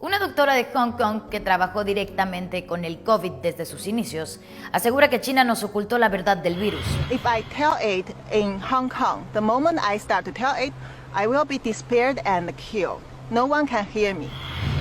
Una doctora de Hong Kong que trabajó directamente con el COVID desde sus inicios asegura que China nos ocultó la verdad del virus. If I tell it in Hong Kong, the moment I start to tell it, I will be disappeared and killed. No one can hear me.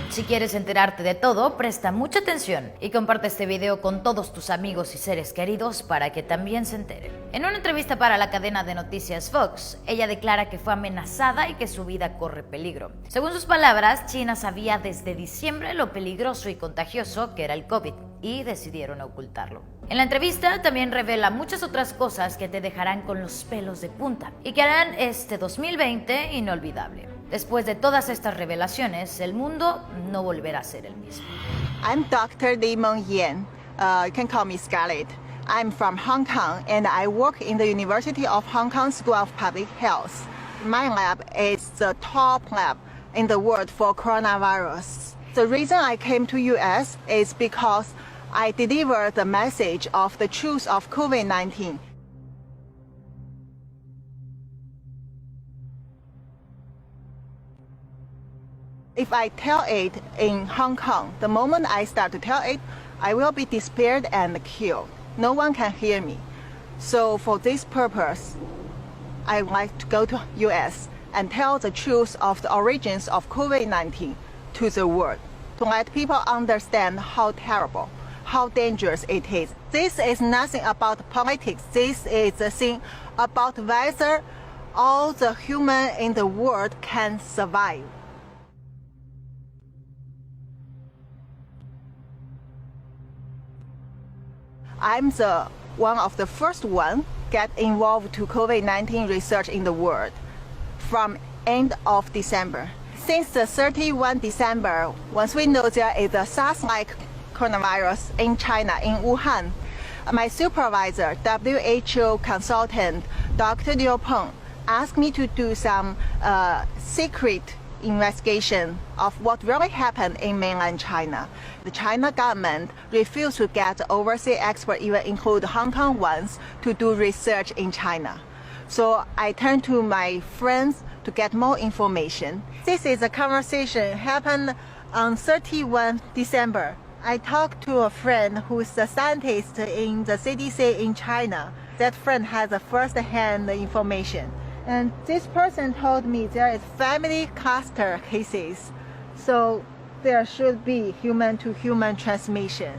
Si quieres enterarte de todo, presta mucha atención y comparte este video con todos tus amigos y seres queridos para que también se enteren. En una entrevista para la cadena de noticias Fox, ella declara que fue amenazada y que su vida corre peligro. Según sus palabras, China sabía desde diciembre lo peligroso y contagioso que era el COVID y decidieron ocultarlo. En la entrevista también revela muchas otras cosas que te dejarán con los pelos de punta y que harán este 2020 inolvidable. Después de todas estas revelaciones, el mundo no volverá a ser el mismo. I'm Dr. Limeng Yan. You can call me Scarlett. I'm from Hong Kong and I work in the University of Hong Kong School of Public Health. My lab is the top lab in the world for coronavirus. The reason I came to US is because I deliver the message of the truth of COVID-19. If I tell it in Hong Kong, the moment I start to tell it, I will be disappeared and killed. No one can hear me. So for this purpose, I would like to go to US and tell the truth of the origins of COVID-19 to the world, to let people understand how terrible, how dangerous it is. This is nothing about politics. This is a thing about whether all the human in the world can survive. I'm one of the first one get involved to COVID-19 research in the world from end of December. Since the 31 December, once we know there is a SARS-like coronavirus in China, in Wuhan, my supervisor, WHO consultant, Dr. Liu Peng, asked me to do some secret investigation of what really happened in mainland China. The China government refused to get overseas experts, even include Hong Kong ones, to do research in China. So I turned to my friends to get more information. This is a conversation happened on 31 December. I talked to a friend who is a scientist in the CDC in China. That friend has a first-hand information. And this person told me there is family cluster cases, so there should be human-to-human transmission.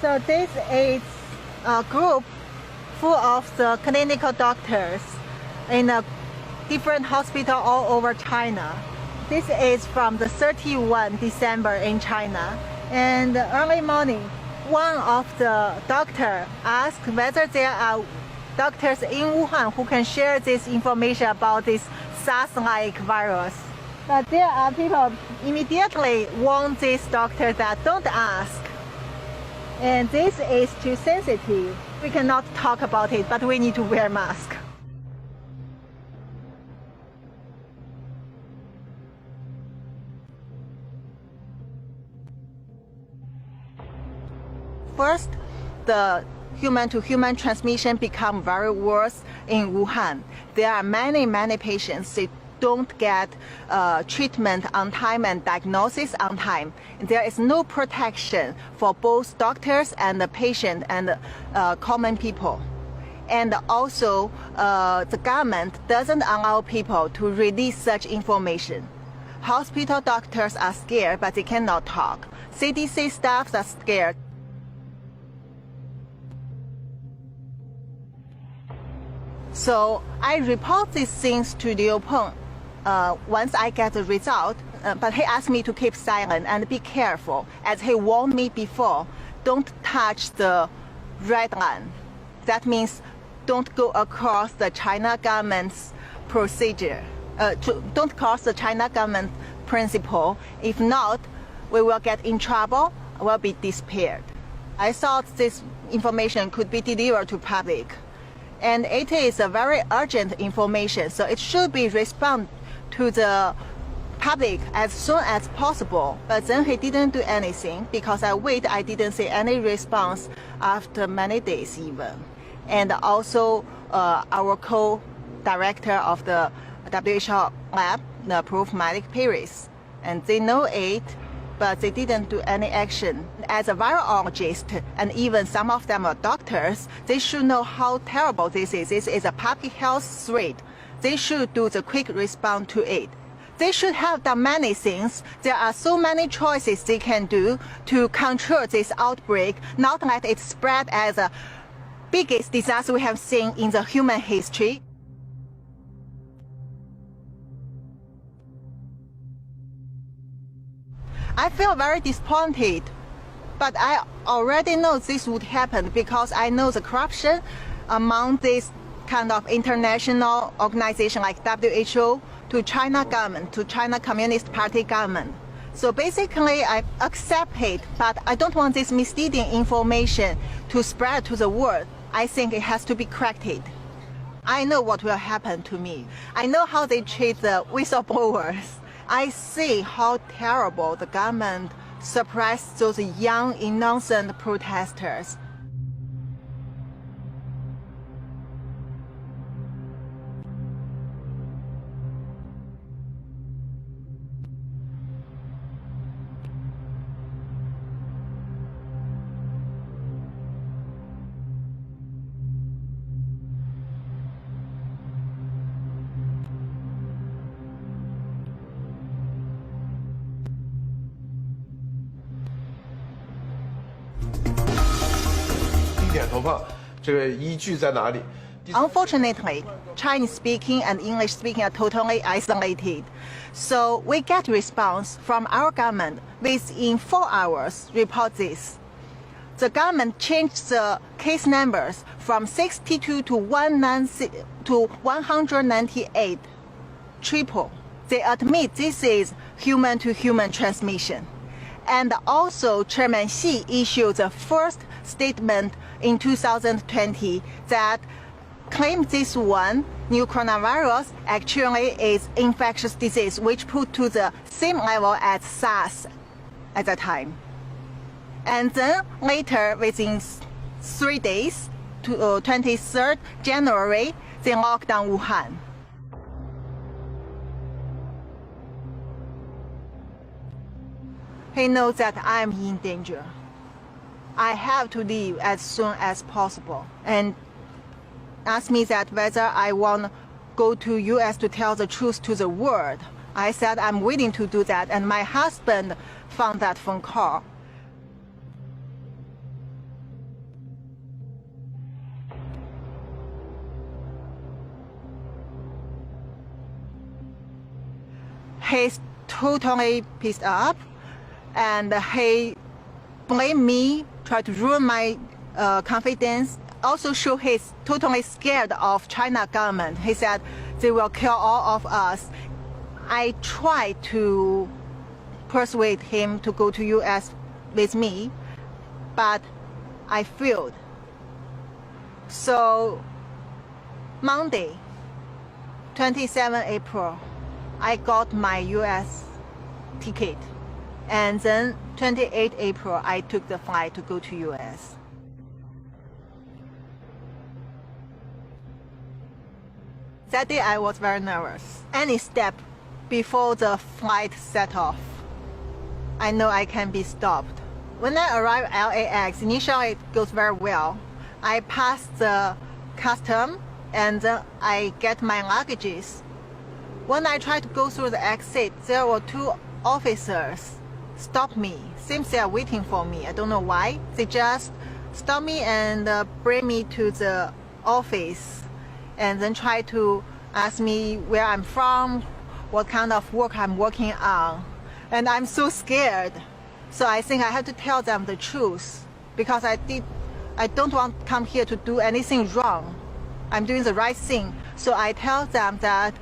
So this is a group full of the clinical doctors in a different hospital all over China. This is from the 31 December in China. And early morning, one of the doctors asked whether there are doctors in Wuhan who can share this information about this SARS-like virus. But there are people immediately warn this doctor that don't ask. And this is too sensitive. We cannot talk about it, but we need to wear masks. First, the human-to-human transmission become very worse in Wuhan. There are many patients that don't get treatment on time and diagnosis on time. There is no protection for both doctors and the patient and common people. And also, the government doesn't allow people to release such information. Hospital doctors are scared, but they cannot talk. CDC staffs are scared. So I report these things to Liu Peng once I get the result, but he asked me to keep silent and be careful, as he warned me before, don't touch the red line. That means don't go across the China government's procedure. Don't cross the China government principle. If not, we will get in trouble, will be disappeared. I thought this information could be delivered to public. And it is a very urgent information, so it should be responded to the public as soon as possible. But then he didn't do anything because I didn't see any response after many days even. And also our co-director of the WHO lab, the Prof. Malik Paris, and they know it, but they didn't do any action. As a virologist, and even some of them are doctors, they should know how terrible this is. This is a public health threat. They should do the quick response to it. They should have done many things. There are so many choices they can do to control this outbreak, not let it spread as the biggest disaster we have seen in the human history. I feel very disappointed, but I already know this would happen because I know the corruption among this kind of international organization like WHO to China government, to China Communist Party government. So basically I accept it, but I don't want this misleading information to spread to the world. I think it has to be corrected. I know what will happen to me. I know how they treat the whistleblowers. I see how terrible the government suppressed those young, innocent protesters. Unfortunately, Chinese-speaking and English-speaking are totally isolated. So we get response from our government within 4 hours. Report this. The government changed the case numbers from 62 to 198. Triple. They admit this is human-to-human transmission. And also, Chairman Xi issued the first statement in 2020 that claimed this one, new coronavirus, actually is infectious disease, which put to the same level as SARS at that time. And then later, within 3 days, to 23rd January, they locked down Wuhan. He knows that I'm in danger. I have to leave as soon as possible, and asked me that whether I want to go to US to tell the truth to the world. I said I'm willing to do that, and my husband found that phone call. He's totally pissed off, and he blamed me, tried to ruin my confidence. Also show he's totally scared of China government. He said they will kill all of us. I tried to persuade him to go to US with me, but I failed. So Monday, 27 April, I got my US ticket. And then 28 April, I took the flight to go to US. That day I was very nervous. Any step before the flight set off, I know I can be stopped. When I arrive at LAX, initially it goes very well. I pass the custom and then I get my luggages. When I tried to go through the exit, there were 2 officers stop me. Seems they are waiting for me. I don't know why. They just stop me and bring me to the office, and then try to ask me where I'm from, what kind of work I'm working on. And I'm so scared. So I think I have to tell them the truth, because I don't want to come here to do anything wrong. I'm doing the right thing. So I tell them that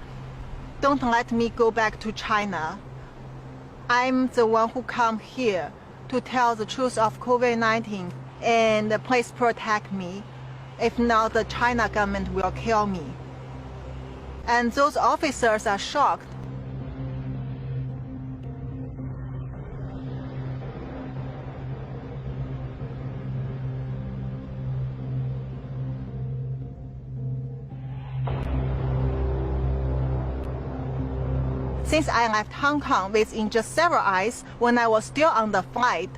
don't let me go back to China. I'm the one who come here to tell the truth of COVID-19 and please protect me. If not, the China government will kill me. And those officers are shocked. Since I left Hong Kong within just several hours when I was still on the flight,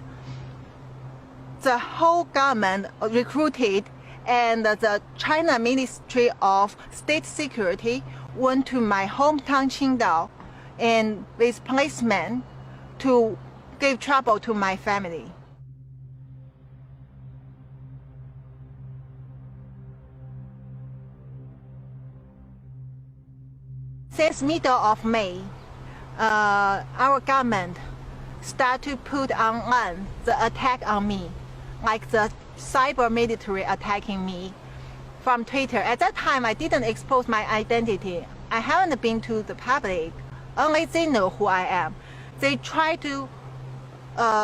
the whole government recruited and the China Ministry of State Security went to my hometown Qingdao and with policemen to give trouble to my family. Since middle of May, our government start to put online the attack on me, like the cyber military attacking me from Twitter. At that time, I didn't expose my identity. I haven't been to the public. Only they know who I am. They try to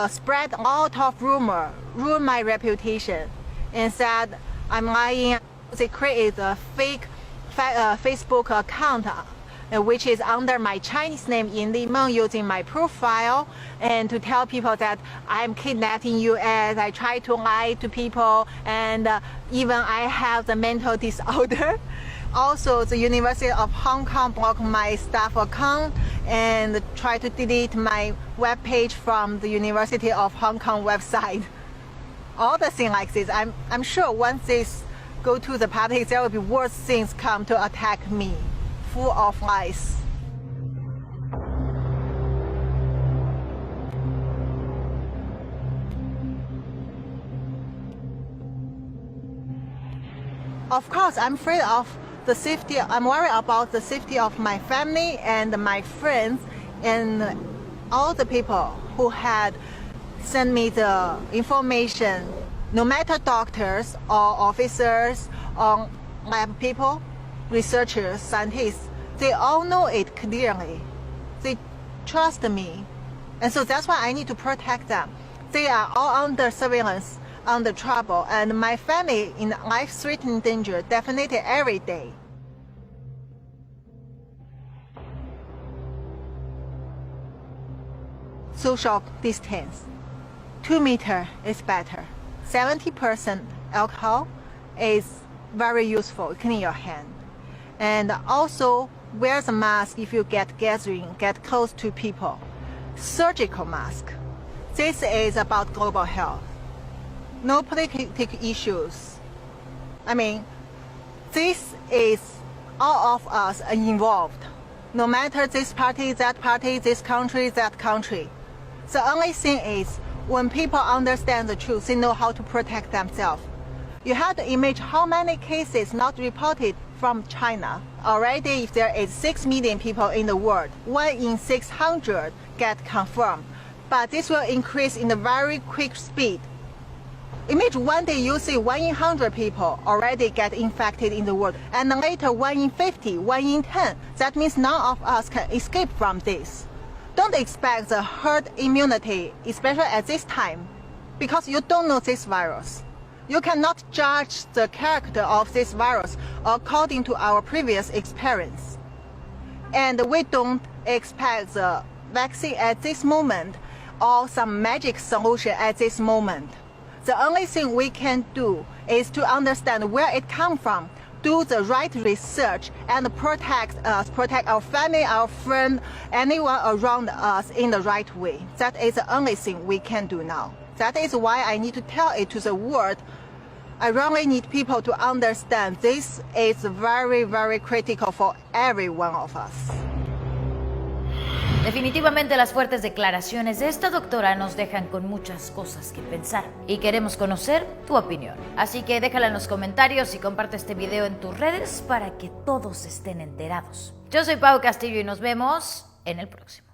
spread a lot of rumor, ruin my reputation, and said I'm lying. They created a fake Facebook account which is under my Chinese name in Limeng, using my profile, and to tell people that I'm kidnapped in US. I try to lie to people, and even I have the mental disorder. Also, the University of Hong Kong blocked my staff account and try to delete my webpage from the University of Hong Kong website. All the things like this, I'm sure once this go to the public, there will be worse things come to attack me. Full of lies. Of course, I'm afraid of the safety. I'm worried about the safety of my family and my friends and all the people who had sent me the information. No matter doctors or officers or lab people, researchers, scientists, they all know it clearly. They trust me. And so that's why I need to protect them. They are all under surveillance, under trouble, and my family in life-threatening danger definitely every day. Social distance. 2 meters is better. 70% alcohol is very useful. Clean your hand. And also wear the mask if you get gathering, get close to people. Surgical mask. This is about global health. No political issues. I mean, this is all of us are involved. No matter this party, this country, that country. The only thing is, when people understand the truth, they know how to protect themselves. You have to imagine how many cases not reported from China. Already, if there is 6 million people in the world, 1 in 600 get confirmed. But this will increase in a very quick speed. Imagine one day you see 1 in 100 people already get infected in the world, and later 1 in 50, 1 in 10. That means none of us can escape from this. Don't expect the herd immunity, especially at this time, because you don't know this virus. You cannot judge the character of this virus according to our previous experience. And we don't expect the vaccine at this moment or some magic solution at this moment. The only thing we can do is to understand where it comes from, do the right research, and protect us, protect our family, our friend, anyone around us in the right way. That is the only thing we can do now. That is why I need to tell it to the world. I really need people to understand this is very, very critical for every one of us. Definitivamente las fuertes declaraciones de esta doctora nos dejan con muchas cosas que pensar y queremos conocer tu opinión. Así que déjala en los comentarios y comparte este video en tus redes para que todos estén enterados. Yo soy Pau Castillo y nos vemos en el próximo.